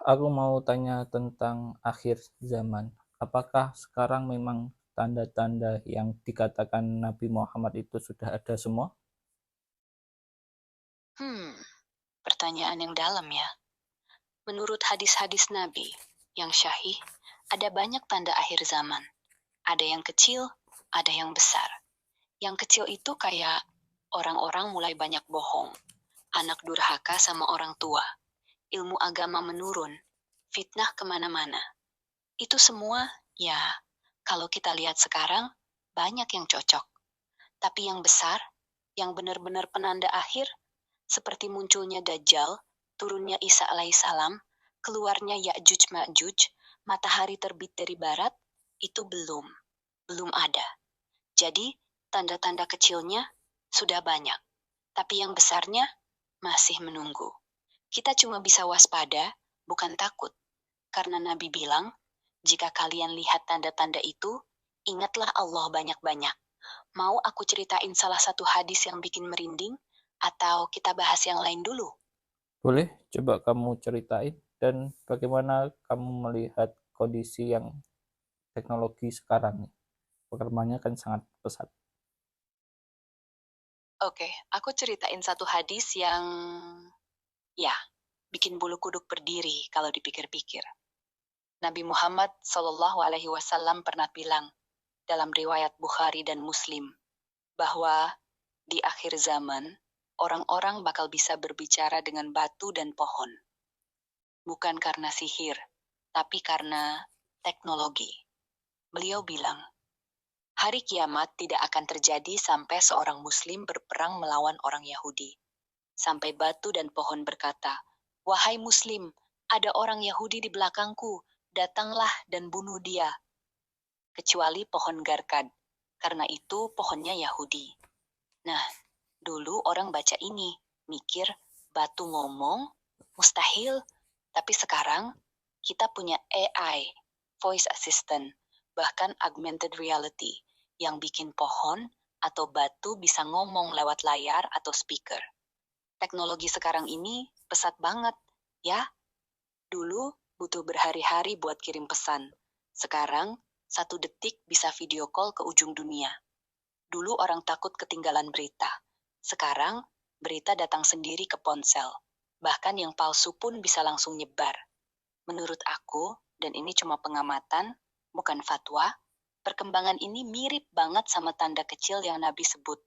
Aku mau tanya tentang akhir zaman. Apakah sekarang memang tanda-tanda yang dikatakan Nabi Muhammad itu sudah ada semua? Hmm, Pertanyaan yang dalam ya. Menurut hadis-hadis Nabi yang syahih, ada banyak tanda akhir zaman. Ada yang kecil, ada yang besar. Yang kecil itu kayak orang-orang mulai banyak bohong, anak durhaka sama orang tua, ilmu agama menurun, fitnah kemana-mana. Itu semua, ya, kalau kita lihat sekarang, banyak yang cocok. Tapi yang besar, yang benar-benar penanda akhir, seperti munculnya Dajjal, turunnya Isa alaihissalam, keluarnya Ya'juj Ma'juj, matahari terbit dari barat, itu belum ada. Jadi, tanda-tanda kecilnya sudah banyak, tapi yang besarnya masih menunggu. Kita cuma bisa waspada, bukan takut, karena Nabi bilang, jika kalian lihat tanda-tanda itu, ingatlah Allah banyak-banyak. Mau aku ceritain salah satu hadis yang bikin merinding, atau kita bahas yang lain dulu? Boleh coba kamu ceritain dan bagaimana kamu melihat kondisi yang teknologi sekarang nih? Perkembangannya kan sangat pesat. Oke, aku ceritain satu hadis yang, ya, bikin bulu kuduk berdiri kalau dipikir-pikir. Nabi Muhammad SAW pernah bilang dalam riwayat Bukhari dan Muslim bahwa di akhir zaman, orang-orang bakal bisa berbicara dengan batu dan pohon. Bukan karena sihir, tapi karena teknologi. Beliau bilang, hari kiamat tidak akan terjadi sampai seorang Muslim berperang melawan orang Yahudi. Sampai batu dan pohon berkata, "Wahai Muslim, ada orang Yahudi di belakangku, datanglah dan bunuh dia." Kecuali pohon garkad, karena itu pohonnya Yahudi. Nah, dulu orang baca ini, mikir batu ngomong, mustahil. Tapi sekarang kita punya AI, voice assistant, bahkan augmented reality, yang bikin pohon atau batu bisa ngomong lewat layar atau speaker. Teknologi sekarang ini pesat banget, ya. Dulu butuh berhari-hari buat kirim pesan. Sekarang 1 detik bisa video call ke ujung dunia. Dulu orang takut ketinggalan berita. Sekarang berita datang sendiri ke ponsel. Bahkan yang palsu pun bisa langsung nyebar. Menurut aku, dan ini cuma pengamatan, bukan fatwa, perkembangan ini mirip banget sama tanda kecil yang Nabi sebut.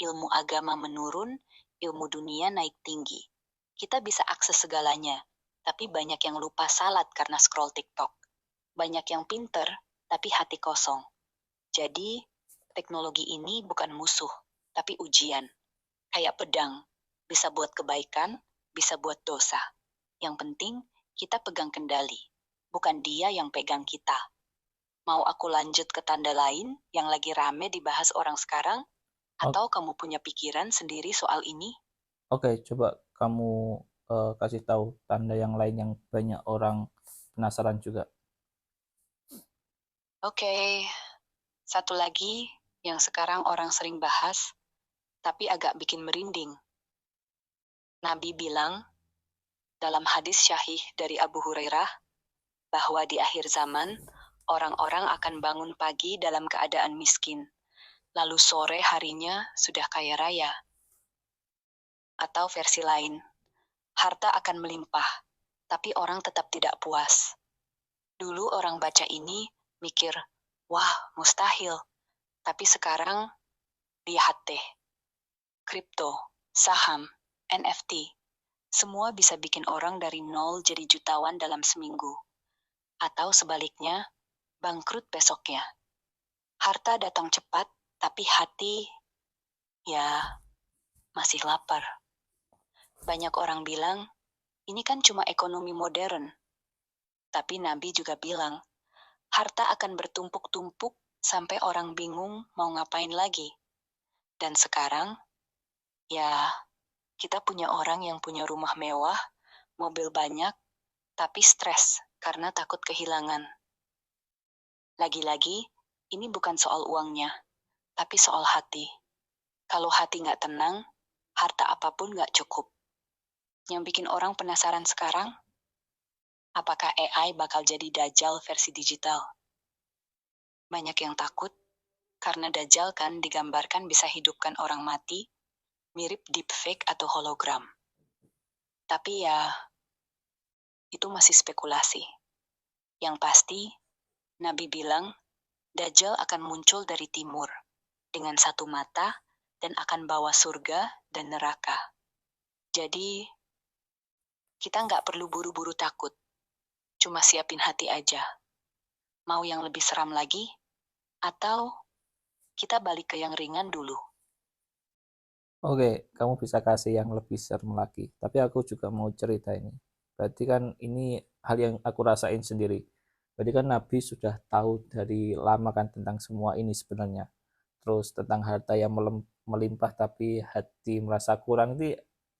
Ilmu agama menurun, ilmu dunia naik tinggi. Kita bisa akses segalanya, tapi banyak yang lupa salat karena scroll TikTok. Banyak yang pinter, tapi hati kosong. Jadi, teknologi ini bukan musuh, tapi ujian. Kayak pedang, bisa buat kebaikan, bisa buat dosa. Yang penting, kita pegang kendali, bukan dia yang pegang kita. Mau aku lanjut ke tanda lain yang lagi rame dibahas orang sekarang? O- Atau kamu punya pikiran sendiri soal ini? Oke, coba kamu kasih tahu tanda yang lain yang banyak orang penasaran juga. Oke, satu lagi yang sekarang orang sering bahas, tapi agak bikin merinding. Nabi bilang dalam hadis syahih dari Abu Hurairah bahwa di akhir zaman, orang-orang akan bangun pagi dalam keadaan miskin, lalu sore harinya sudah kaya raya. Atau versi lain, harta akan melimpah, tapi orang tetap tidak puas. Dulu orang baca ini mikir, wah mustahil. Tapi sekarang, lihat deh, kripto, saham, NFT, semua bisa bikin orang dari nol jadi jutawan dalam seminggu. Atau sebaliknya, bangkrut besoknya. Harta datang cepat, tapi hati, ya, masih lapar. Banyak orang bilang, ini kan cuma ekonomi modern. Tapi Nabi juga bilang, harta akan bertumpuk-tumpuk sampai orang bingung mau ngapain lagi. Dan sekarang, ya, kita punya orang yang punya rumah mewah, mobil banyak, tapi stres karena takut kehilangan. Lagi-lagi, ini bukan soal uangnya, tapi soal hati. Kalau hati nggak tenang, harta apapun nggak cukup. Yang bikin orang penasaran sekarang, Apakah AI bakal jadi Dajjal versi digital? Banyak yang takut, karena Dajjal kan digambarkan bisa hidupkan orang mati, mirip deepfake atau hologram. Tapi ya, itu masih spekulasi. Yang pasti, Nabi bilang, Dajjal akan muncul dari timur, dengan satu mata, dan akan bawa surga dan neraka. Jadi, kita nggak perlu buru-buru takut, cuma siapin hati aja. Mau yang lebih seram lagi? Atau kita balik ke yang ringan dulu? Oke, kamu bisa kasih yang lebih serem lagi. Tapi aku juga mau cerita ini. Berarti kan ini hal yang aku rasain sendiri. Berarti kan Nabi sudah tahu dari lama kan tentang semua ini sebenarnya. Terus tentang harta yang melimpah tapi hati merasa kurang itu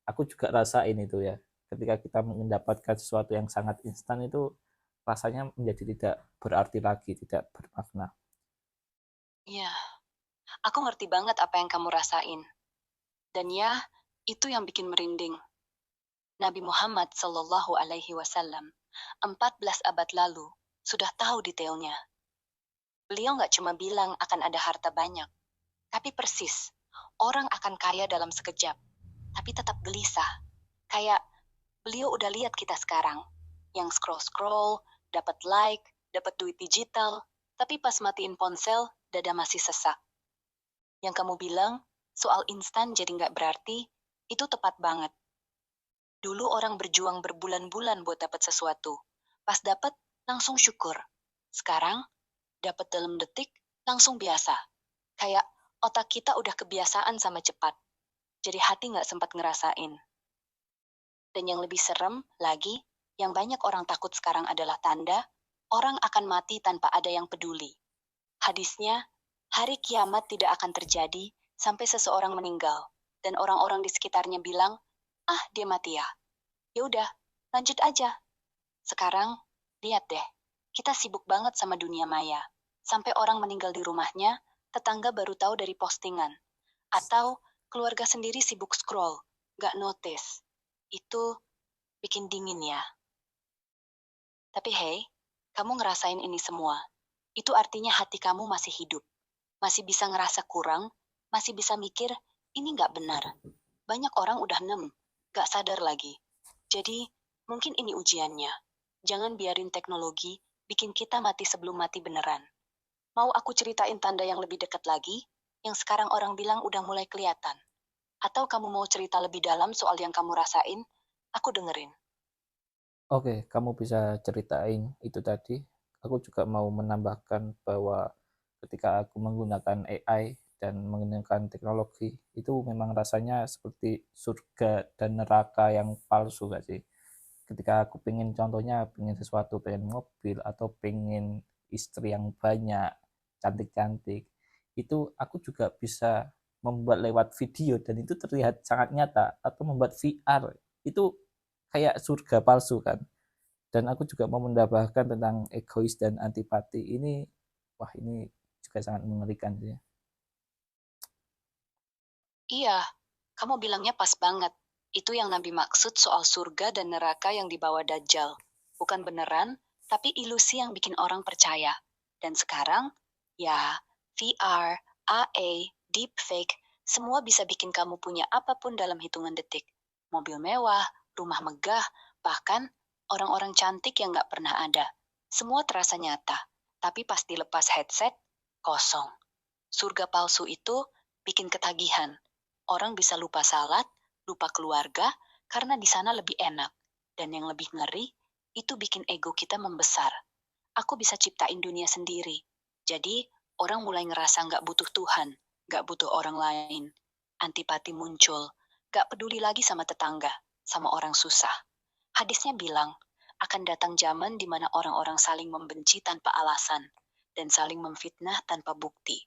aku juga rasain itu ya. Ketika kita mendapatkan sesuatu yang sangat instan itu rasanya menjadi tidak berarti lagi, tidak bermakna. Iya, aku ngerti banget apa yang kamu rasain. Dan ya, itu yang bikin merinding. Nabi Muhammad Shallallahu Alaihi Wasallam 14 abad lalu sudah tahu detailnya. Beliau nggak cuma bilang akan ada harta banyak, tapi persis orang akan kaya dalam sekejap, tapi tetap gelisah. Kayak beliau udah lihat kita sekarang, yang scroll-scroll, dapat like, dapat duit digital, tapi pas matiin ponsel, dada masih sesak. Yang kamu bilang, soal instan jadi nggak berarti, itu tepat banget. Dulu orang berjuang berbulan-bulan buat dapat sesuatu. Pas dapat, langsung syukur. Sekarang, dapat dalam detik, langsung biasa. Kayak otak kita udah kebiasaan sama cepat. Jadi hati nggak sempat ngerasain. Dan yang lebih serem lagi, yang banyak orang takut sekarang adalah tanda, orang akan mati tanpa ada yang peduli. Hadisnya, hari kiamat tidak akan terjadi sampai seseorang meninggal. Dan orang-orang di sekitarnya bilang, ah dia mati ya. Ya udah, lanjut aja. Sekarang, lihat deh, kita sibuk banget sama dunia maya. Sampai orang meninggal di rumahnya, tetangga baru tahu dari postingan. Atau keluarga sendiri sibuk scroll, gak notice. Itu bikin dingin ya. Tapi hey, kamu ngerasain ini semua. Itu artinya hati kamu masih hidup. Masih bisa ngerasa kurang, masih bisa mikir, ini gak benar. Banyak orang udah gak sadar lagi. Jadi, mungkin ini ujiannya. Jangan biarin teknologi bikin kita mati sebelum mati beneran. Mau aku ceritain tanda yang lebih dekat lagi, yang sekarang orang bilang udah mulai kelihatan? Atau kamu mau cerita lebih dalam soal yang kamu rasain? Aku dengerin. Oke, kamu bisa ceritain itu tadi. Aku juga mau menambahkan bahwa ketika aku menggunakan AI dan menggunakan teknologi, itu memang rasanya seperti surga dan neraka yang palsu gak sih? Ketika aku pengen contohnya, pengen sesuatu, pengen mobil, atau pengen istri yang banyak, cantik-cantik, itu aku juga bisa membuat lewat video dan itu terlihat sangat nyata, atau membuat VR, itu kayak surga palsu kan. Dan aku juga mau menambahkan tentang egois dan antipati ini, wah ini juga sangat mengerikan sih. Iya, kamu bilangnya pas banget. Itu yang Nabi maksud soal surga dan neraka yang dibawa Dajjal. Bukan beneran, tapi ilusi yang bikin orang percaya. Dan sekarang, ya, VR, AA, deepfake, semua bisa bikin kamu punya apapun dalam hitungan detik. Mobil mewah, rumah megah, bahkan orang-orang cantik yang gak pernah ada. Semua terasa nyata, tapi pas dilepas headset, kosong. Surga palsu itu bikin ketagihan. Orang bisa lupa salat, lupa keluarga, karena di sana lebih enak. Dan yang lebih ngeri, itu bikin ego kita membesar. Aku bisa ciptain dunia sendiri. Jadi, orang mulai ngerasa nggak butuh Tuhan, nggak butuh orang lain. Antipati muncul, nggak peduli lagi sama tetangga, sama orang susah. Hadisnya bilang, akan datang zaman di mana orang-orang saling membenci tanpa alasan, dan saling memfitnah tanpa bukti.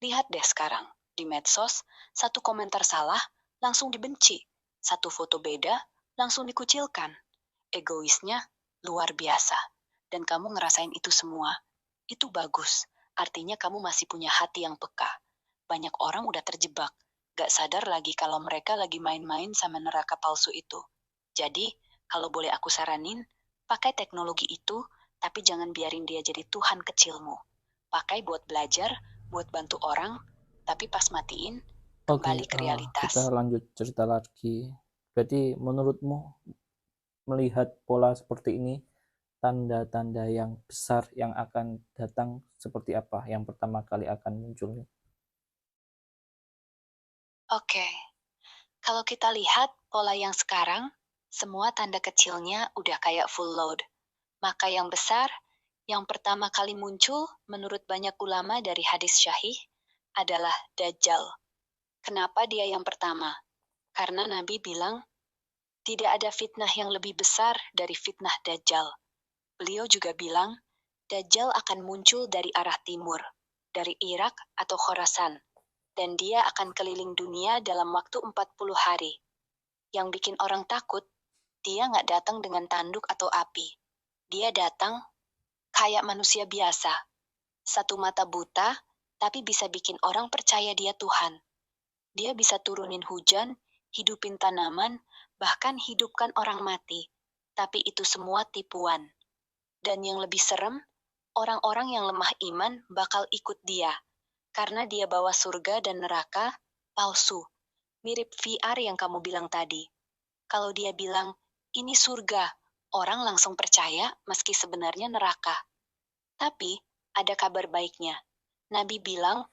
Lihat deh sekarang, di medsos, satu komentar salah, langsung dibenci. Satu foto beda, langsung dikucilkan. Egoisnya luar biasa. Dan kamu ngerasain itu semua. Itu bagus. Artinya kamu masih punya hati yang peka. Banyak orang udah terjebak. Gak sadar lagi kalau mereka lagi main-main sama neraka palsu itu. Jadi, kalau boleh aku saranin, Pakai teknologi itu, tapi jangan biarin dia jadi Tuhan kecilmu. Pakai buat belajar, buat bantu orang, tapi pas matiin, Oke, kembali ke kita realitas. lanjut cerita lagi. Berarti menurutmu melihat pola seperti ini, tanda-tanda yang besar yang akan datang seperti apa yang pertama kali akan muncul? Oke, kalau kita lihat pola yang sekarang, semua tanda kecilnya udah kayak full load. Maka yang besar, yang pertama kali muncul menurut banyak ulama dari hadis syahih adalah Dajjal. Kenapa dia yang pertama? Karena Nabi bilang, tidak ada fitnah yang lebih besar dari fitnah Dajjal. Beliau juga bilang, Dajjal akan muncul dari arah timur, dari Irak atau Khorasan, dan dia akan keliling dunia dalam waktu 40 hari. Yang bikin orang takut, dia nggak datang dengan tanduk atau api. Dia datang kayak manusia biasa, satu mata buta, tapi bisa bikin orang percaya dia Tuhan. Dia bisa turunin hujan, hidupin tanaman, bahkan hidupkan orang mati. Tapi itu semua tipuan. Dan yang lebih serem, orang-orang yang lemah iman bakal ikut dia. Karena dia bawa surga dan neraka palsu. Mirip VR yang kamu bilang tadi. Kalau dia bilang, ini surga, orang langsung percaya meski sebenarnya neraka. Tapi, ada kabar baiknya. Nabi bilang,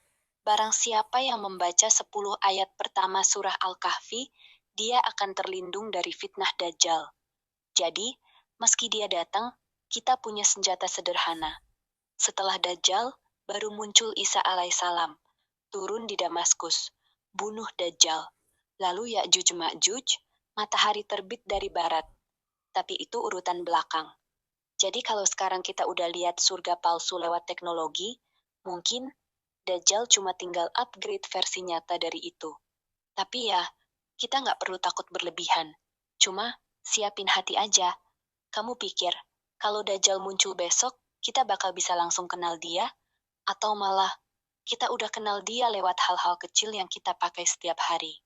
barang siapa yang membaca 10 ayat pertama surah Al-Kahfi, dia akan terlindung dari fitnah Dajjal. Jadi, meski dia datang, kita punya senjata sederhana. Setelah Dajjal, baru muncul Isa alaihissalam, turun di Damaskus, bunuh Dajjal. Lalu Ya'juj Ma'juj, matahari terbit dari barat. Tapi itu urutan belakang. Jadi kalau sekarang kita udah lihat surga palsu lewat teknologi, mungkin Dajjal cuma tinggal upgrade versi nyata dari itu. Tapi ya, kita nggak perlu takut berlebihan. Cuma, siapin hati aja. Kamu pikir, kalau Dajjal muncul besok, kita bakal bisa langsung kenal dia? Atau malah, kita udah kenal dia lewat hal-hal kecil yang kita pakai setiap hari?